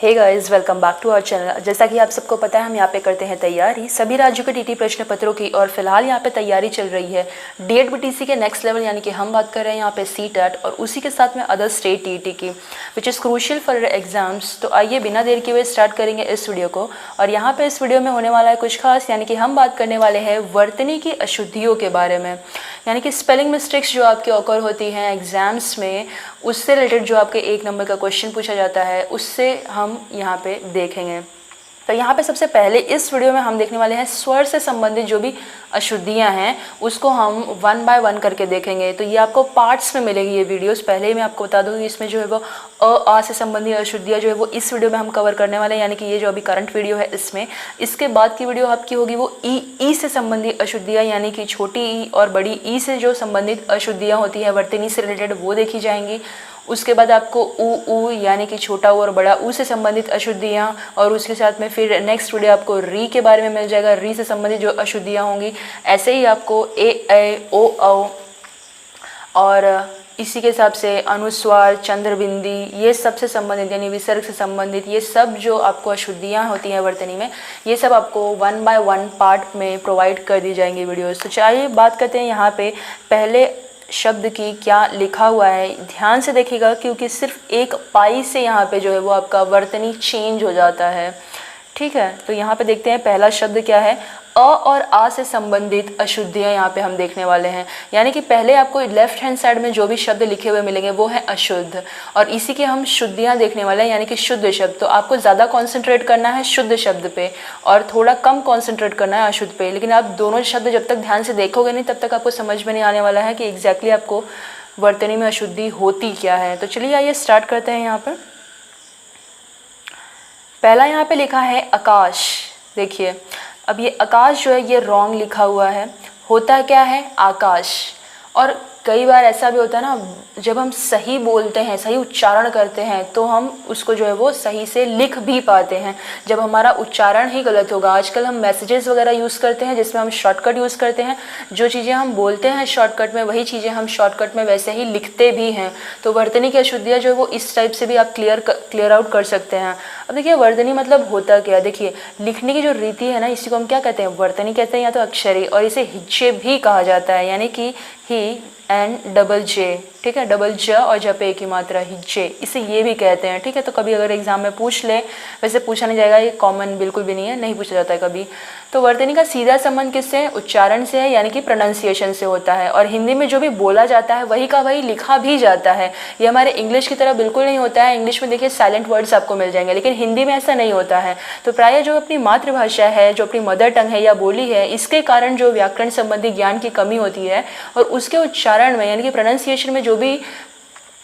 Hey guys, welcome back to our channel. जैसा कि आप सबको पता है, हम यहाँ पे करते हैं तैयारी सभी राज्यों के टीटी प्रश्न पत्रों की। और फिलहाल यहाँ पे तैयारी चल रही है डीएड बीटीसी के नेक्स्ट लेवल, यानी कि हम बात कर रहे हैं यहाँ पे सीटेट और उसी के साथ में अदर स्टेट टीटी की, which is crucial for exams. तो आइए बिना देर किए हुए स्टार्ट करेंगे इस वीडियो को। और यहाँ पे इस वीडियो में होने वाला है कुछ खास, यानी कि हम बात करने वाले हैं वर्तनी की अशुद्धियों के बारे में, यानी कि स्पेलिंग मिस्टेक्स जो आपकी ऑकर होती हैं एग्जाम्स में, उससे रिलेटेड जो आपके 1 नंबर का क्वेश्चन पूछा जाता है, उससे हम यहाँ पे देखेंगे। तो यहाँ पे सबसे पहले इस वीडियो में हम देखने वाले हैं स्वर से संबंधित जो भी अशुद्धियाँ हैं उसको हम 1 बाय 1 करके देखेंगे। तो ये आपको पार्ट्स में मिलेगी ये वीडियोस। पहले ही मैं आपको बता दूँ कि इसमें जो है वो आ से संबंधित अशुद्धियाँ जो है वो इस वीडियो में हम कवर करने वाले हैं, यानी कि ये जो अभी करंट वीडियो है इसमें। इसके बाद की वीडियो आपकी होगी वो ई से संबंधित अशुद्धियाँ, यानी कि छोटी ई और बड़ी ई से जो संबंधित अशुद्धियाँ होती है वर्तनी से रिलेटेड, वो देखी जाएंगी। उसके बाद आपको ऊ यानी कि छोटा ऊ और बड़ा ऊ से संबंधित अशुद्धियाँ, और उसके साथ में फिर नेक्स्ट वीडियो आपको री के बारे में मिल जाएगा, री से संबंधित जो अशुद्धियाँ होंगी। ऐसे ही आपको ए ओ औ और इसी के हिसाब से अनुस्वार, चंद्रबिंदी, ये सब से संबंधित यानी विसर्ग से संबंधित ये सब जो आपको अशुद्धियाँ होती हैं वर्तनी में, ये सब आपको 1 बाय 1 पार्ट में प्रोवाइड कर दी जाएंगी वीडियोस। तो चलिए बात करते हैं यहाँ पे पहले शब्द की क्या लिखा हुआ है। ध्यान से देखिएगा क्योंकि सिर्फ एक पाई से यहाँ पे जो है वो आपका वर्तनी चेंज हो जाता है, ठीक है। तो यहाँ पे देखते हैं पहला शब्द क्या है। अ और आ से संबंधित अशुद्धियाँ यहाँ पे हम देखने वाले हैं, यानी कि पहले आपको लेफ्ट हैंड साइड में जो भी शब्द लिखे हुए मिलेंगे वो है अशुद्ध, और इसी के हम शुद्धियाँ देखने वाले हैं, यानी कि शुद्ध शब्द। तो आपको ज़्यादा कॉन्सेंट्रेट करना है शुद्ध शब्द पे और थोड़ा कम कॉन्सेंट्रेट करना है अशुद्ध पे। लेकिन आप दोनों शब्द जब तक ध्यान से देखोगे नहीं तब तक आपको समझ में नहीं आने वाला है कि एग्जैक्टली आपको वर्तनी में अशुद्धि होती क्या है। तो चलिए आइए स्टार्ट करते हैं। यहाँ पर पहला यहाँ पे लिखा है आकाश। देखिए अब ये आकाश जो है ये रॉन्ग लिखा हुआ है। होता क्या है आकाश। और कई बार ऐसा भी होता है ना, जब हम सही बोलते हैं, सही उच्चारण करते हैं, तो हम उसको जो है वो सही से लिख भी पाते हैं। जब हमारा उच्चारण ही गलत होगा, आजकल हम मैसेजेस वगैरह यूज़ करते हैं जिसमें हम शॉर्टकट यूज़ करते हैं, जो चीज़ें हम बोलते हैं शॉर्टकट में वही चीज़ें हम शॉर्टकट में वैसे ही लिखते भी हैं। तो वर्तनी की अशुद्धियाँ जो है वो इस टाइप से भी आप क्लियर आउट कर सकते हैं। अब देखिए वर्तनी मतलब होता क्या है। देखिए लिखने की जो रीति है ना, इसी को हम क्या कहते हैं, वर्तनी कहते हैं या तो अक्षरी, और इसे हिज्जे भी कहा जाता है, यानी कि ही एंड डबल जे, ठीक है, डबल ज और जपे की मात्रा हिज्जे, इसे ये भी कहते हैं, ठीक है। तो कभी अगर एग्जाम में पूछ ले, वैसे पूछा नहीं जाएगा, ये कॉमन बिल्कुल भी नहीं है, नहीं पूछा जाता है कभी। तो वर्तनी का सीधा संबंध किससे है, उच्चारण से है, यानी कि प्रोनाउंसिएशन से होता है। और हिंदी में जो भी बोला जाता है वही का वही लिखा भी जाता है। ये हमारे इंग्लिश की तरह बिल्कुल नहीं होता है। इंग्लिश में देखिए साइलेंट वर्ड्स आपको मिल जाएंगे, लेकिन हिंदी में ऐसा नहीं होता है। तो प्रायः जो अपनी मातृभाषा है, जो अपनी मदर टंग है या बोली है, इसके कारण जो व्याकरण संबंधी ज्ञान की कमी होती है और उसके उच्चारण में यानी कि प्रोनाउंसिएशन में जो भी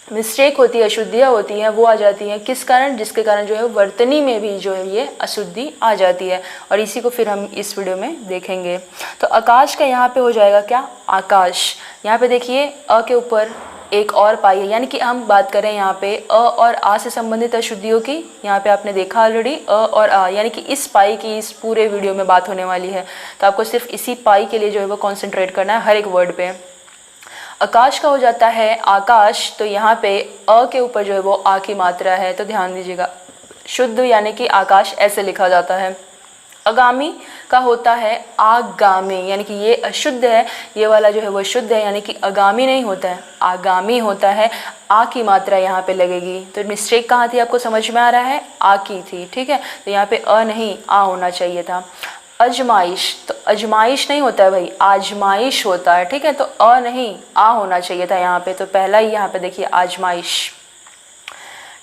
मिस्टेक होती है, अशुद्धियाँ होती हैं, वो आ जाती हैं। किस कारण, जिसके कारण जो है वर्तनी में भी जो है ये अशुद्धि आ जाती है, और इसी को फिर हम इस वीडियो में देखेंगे। तो आकाश का यहाँ पे हो जाएगा क्या, आकाश। यहाँ पे देखिए अ के ऊपर एक और पाई है, यानी कि हम बात करें यहाँ पे अ और आ से संबंधित अशुद्धियों की। यहाँ पे आपने देखा ऑलरेडी अ और आ, यानी कि इस पाई की इस पूरे वीडियो में बात होने वाली है। तो आपको सिर्फ इसी पाई के लिए जो है वो कॉन्सेंट्रेट करना है हर एक वर्ड पे। आकाश का हो जाता है आकाश। तो यहाँ पे अ के ऊपर जो है वो आ की मात्रा है, तो ध्यान दीजिएगा, शुद्ध यानी कि आकाश ऐसे लिखा जाता है। आगामी का होता है आगामी, यानी कि ये अशुद्ध है, ये वाला जो है वो शुद्ध है, यानी कि आगामी नहीं होता है, आगामी होता है। आ की मात्रा यहाँ पे लगेगी। तो मिस्टेक कहाँ थी, आपको समझ में आ रहा है, आ की थी, ठीक है। तो यहाँ पे अ नहीं आ होना चाहिए था। अजमाइश, तो अजमाइश नहीं होता है भाई, आजमाइश होता है, ठीक है। तो अ नहीं आ होना चाहिए था यहाँ पे। तो पहला ही यहाँ पे देखिए आजमाइश।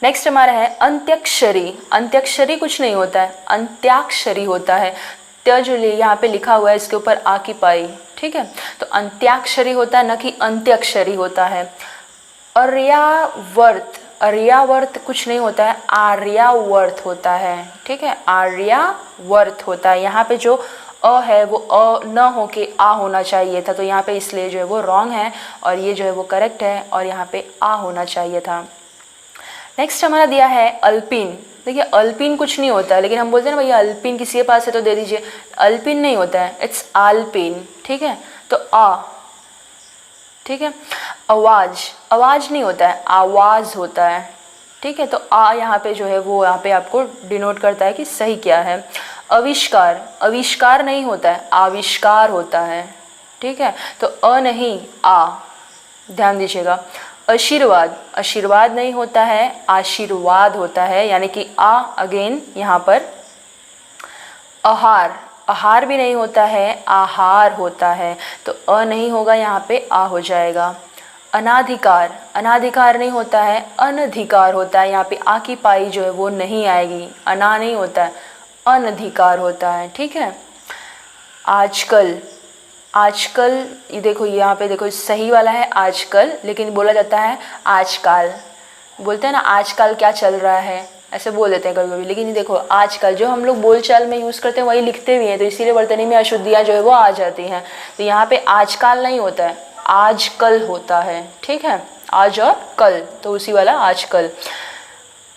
नेक्स्ट हमारा है अंत्याक्षरी। अंत्याक्षरी कुछ नहीं होता है, अंत्याक्षरी होता है। त्य जो यहाँ पे लिखा हुआ है इसके ऊपर आ की पाई, ठीक है। तो अंत्याक्षरी होता है, न कि अंत्याक्षरी होता है। आर्यावर्त, आर्यावर्त कुछ नहीं होता है, आर्यावर्त होता है, ठीक है, आर्यावर्त होता है। यहाँ पे जो अ है वो अ न हो के आ होना चाहिए था, तो यहाँ पे इसलिए जो है वो रॉन्ग है, और ये जो है वो करेक्ट है, और यहाँ पे आ होना चाहिए था। नेक्स्ट हमारा दिया है अल्पिन। देखिए अल्पिन कुछ नहीं होता है, लेकिन हम बोलते हैं ना भैया अल्पिन किसी के पास है तो दे दीजिए, अल्पिन नहीं होता है, इट्स आल्पिन, ठीक है। तो आ, ठीक है। आवाज, आवाज नहीं होता है, आवाज होता है, ठीक है। तो आ यहाँ पे जो है वो यहाँ पे आपको डिनोट करता है कि सही क्या है। आविष्कार, आविष्कार नहीं होता है, आविष्कार होता है, ठीक है। तो अ नहीं आ, ध्यान दीजिएगा। आशीर्वाद, आशीर्वाद नहीं होता है, आशीर्वाद होता है, यानी कि आ अगेन यहाँ पर। आहार, आहार भी नहीं होता है, आहार होता है, तो अ नहीं होगा, यहाँ पे आ हो जाएगा। अनाधिकार, अनाधिकार नहीं होता है, अनधिकार होता है, यहाँ पे आ की पाई जो है वो नहीं आएगी, अना नहीं होता है, अनधिकार होता है, ठीक है। आजकल, आजकल ये देखो यहाँ पे देखो सही वाला है आजकल, लेकिन बोला जाता है आजकल, बोलते हैं ना आजकल क्या चल रहा है, ऐसे बोल देते हैं कभी कभी, लेकिन ये देखो आजकल जो हम लोग बोलचाल में यूज़ करते हैं वही लिखते भी हैं, तो इसीलिए वर्तनी में अशुद्धियाँ जो है वो आ जाती हैं। तो यहाँ पे आजकल नहीं होता है, आजकल होता है, ठीक है, आज और कल, तो उसी वाला आजकल।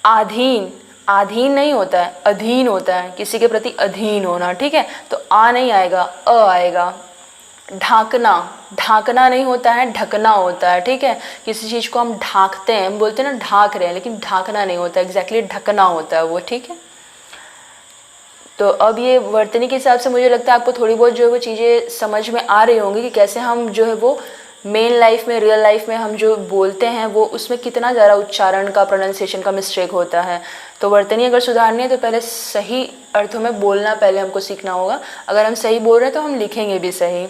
आधीन, आधीन नहीं होता है, अधीन होता है, किसी के प्रति अधीन होना, ठीक है। तो आ नहीं आएगा, अ आएगा। ढांकना, ढांकना नहीं होता है, ढकना होता है, ठीक है। किसी चीज़ को हम ढांकते हैं, हम बोलते हैं ना ढांक रहे हैं, लेकिन ढांकना नहीं होता, एग्जैक्टली ढकना होता है वो, ठीक है। तो अब ये वर्तनी के हिसाब से मुझे लगता है आपको थोड़ी बहुत जो है वो चीज़ें समझ में आ रही होंगी कि कैसे हम जो है वो मेन लाइफ में, रियल लाइफ में हम जो बोलते हैं वो उसमें कितना ज़्यादा उच्चारण का, प्रोनाउंसिएशन का मिस्टेक होता है। तो वर्तनी अगर सुधारनी है तो पहले सही अर्थों में बोलना पहले हमको सीखना होगा। अगर हम सही बोल रहे हैं तो हम लिखेंगे भी सही।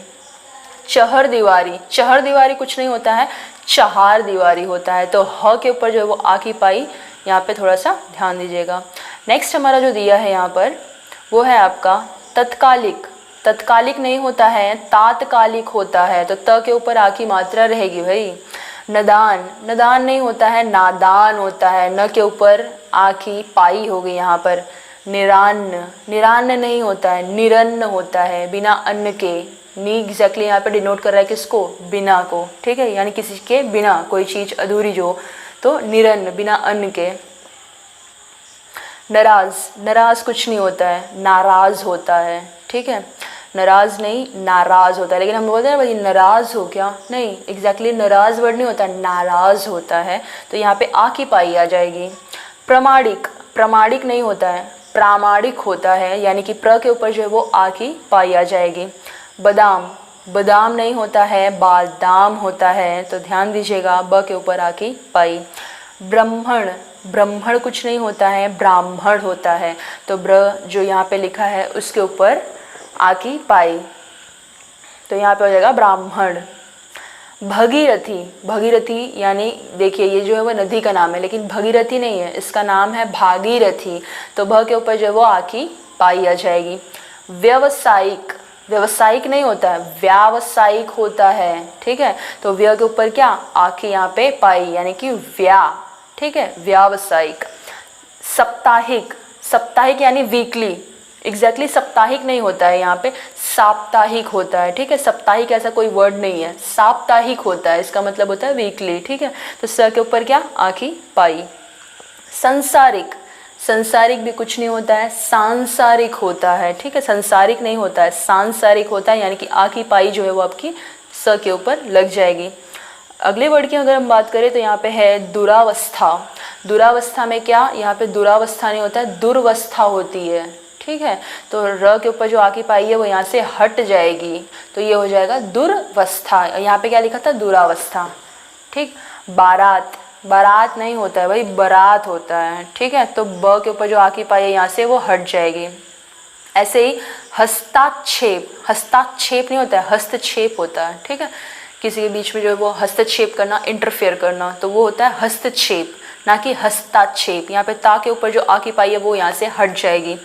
चहर दीवारी, चहर दीवारी कुछ नहीं होता है, चहार दीवारी होता है, तो ह के ऊपर जो है वो आ की पाई, यहाँ पे थोड़ा सा ध्यान दीजिएगा। नेक्स्ट हमारा जो दिया है यहाँ पर वो है आपका तत्कालिक, तत्कालिक नहीं होता है, तात्कालिक होता है, तो त के ऊपर आ की मात्रा रहेगी भाई। नदान, नदान नहीं होता है, नादान होता है, न के ऊपर आ की पाई होगी यहाँ पर। निरान्न, निरान्न नहीं होता है, निरन्न होता है, बिना अन्न के। नी एग्जैक्टली यहाँ पे डिनोट कर रहा है किसको, बिना को, ठीक है, यानी किसी के बिना कोई चीज़ अधूरी जो, तो निरन्न, बिना अन्न के। नाराज, नाराज कुछ नहीं होता है, नाराज होता है, ठीक है। नाराज नहीं, नाराज होता है, लेकिन हम बोलते हैं भाई नाराज हो क्या, नहीं, एग्जैक्टली नाराज वर्ड नहीं होता, नाराज होता है, तो यहाँ पे आ की पाई आ जाएगी। प्रमाणिक, प्रमाणिक नहीं होता है, प्रामाणिक होता है, यानी कि प्र के ऊपर जो है वो आ की पाई आ जाएगी। बादाम, बादाम नहीं होता है, बादाम होता है, तो ध्यान दीजिएगा ब के ऊपर आ की पाई। ब्राह्मण, ब्राह्मण कुछ नहीं होता है, ब्राह्मण होता है, तो ब्र जो यहाँ पे लिखा है उसके ऊपर आ की पाई, तो यहाँ पे हो जाएगा ब्राह्मण। भगीरथी, भगीरथी यानी देखिए ये जो है वो नदी का नाम है, लेकिन भगीरथी नहीं है, इसका नाम है भागीरथी, तो भ के ऊपर जो है वो आ की पाई आ जाएगी। व्यवसायिक, व्यवसायिक नहीं होता है, व्यावसायिक होता है, ठीक है, तो व्य के ऊपर क्या आ की यहाँ पे पाई, यानी कि व्या, ठीक है, व्यावसायिक। साप्ताहिक, साप्ताहिक यानी वीकली, एग्जैक्टली साप्ताहिक नहीं होता है, यहाँ पे साप्ताहिक होता है, ठीक है, साप्ताहिक ऐसा कोई वर्ड नहीं है, साप्ताहिक होता है, इसका मतलब होता है वीकली, ठीक है, तो स के ऊपर क्या आ की पाई। संसारिक, संसारिक भी कुछ नहीं होता है, सांसारिक होता है, ठीक है, संसारिक नहीं होता है, सांसारिक होता है, यानी कि आ की पाई जो है वो आपकी स के ऊपर लग जाएगी। अगले वर्ड की अगर हम बात करें तो यहाँ पे है दुरावस्था। दुरावस्था में क्या, यहाँ पे दुरावस्था नहीं होता है, दुर्वस्था होती है, ठीक है, तो र के ऊपर जो आ की पाई है वो यहाँ से हट जाएगी, तो ये हो जाएगा दुर्वस्था। यहाँ पे क्या लिखा था, दुरावस्था, ठीक। बारात, बारात नहीं होता है भाई, बारात होता है, ठीक है, तो ब के ऊपर जो आ की पाई है यहाँ से वो हट जाएगी। ऐसे ही हस्ताक्षेप, हस्ताक्षेप नहीं होता है, हस्तक्षेप होता है, ठीक है, किसी के बीच में जो है वो हस्तक्षेप करना, इंटरफेयर करना, तो वो होता है हस्तक्षेप, ना कि हस्ताक्षेप। यहाँ पे ता के ऊपर जो आ की पाई है वो यहाँ से हट जाएगी।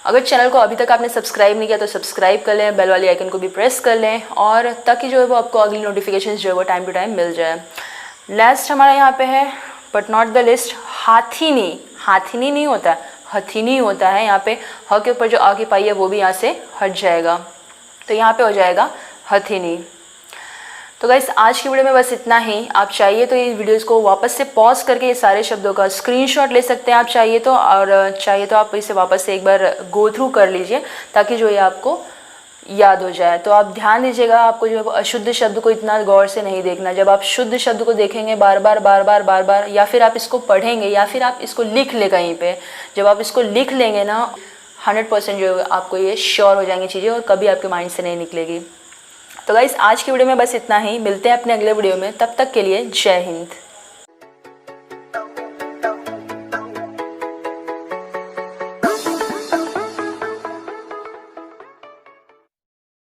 अगर चैनल को अभी तक आपने सब्सक्राइब नहीं किया तो सब्सक्राइब कर लें, बेल वाली आइकन को भी प्रेस कर लें, और ताकि जो है वो आपको अगली नोटिफिकेशन जो है वो टाइम टू टाइम मिल जाए। नेक्स्ट हमारा यहाँ पे है बट नॉट द लिस्ट, हाथिनी। हाथिनी नहीं होता है, हथिनी होता है, यहाँ पे ह के ऊपर जो आ की पाई है वो भी यहाँ से हट जाएगा, तो यहाँ पे हो जाएगा हथिनी। तो गाइस आज की वीडियो में बस इतना ही। आप चाहिए तो ये वीडियोस को वापस से पॉज करके ये सारे शब्दों का स्क्रीनशॉट ले सकते हैं आप चाहिए तो, और चाहिए तो आप इसे वापस से एक बार गो थ्रू कर लीजिए, ताकि जो ये आपको याद हो जाए। तो आप ध्यान दीजिएगा, आपको जो है अशुद्ध शब्द को इतना गौर से नहीं देखना। जब आप शुद्ध शब्द को देखेंगे बार बार बार बार बार बार, या फिर आप इसको पढ़ेंगे या फिर आप इसको लिख ले कहीं पे, जब आप इसको लिख लेंगे ना 100% जो है आपको ये श्योर हो जाएंगी चीज़ें और कभी आपके माइंड से नहीं निकलेगी। तो गाइस आज की वीडियो में बस इतना ही, मिलते हैं अपने अगले वीडियो में, तब तक के लिए जय हिंद।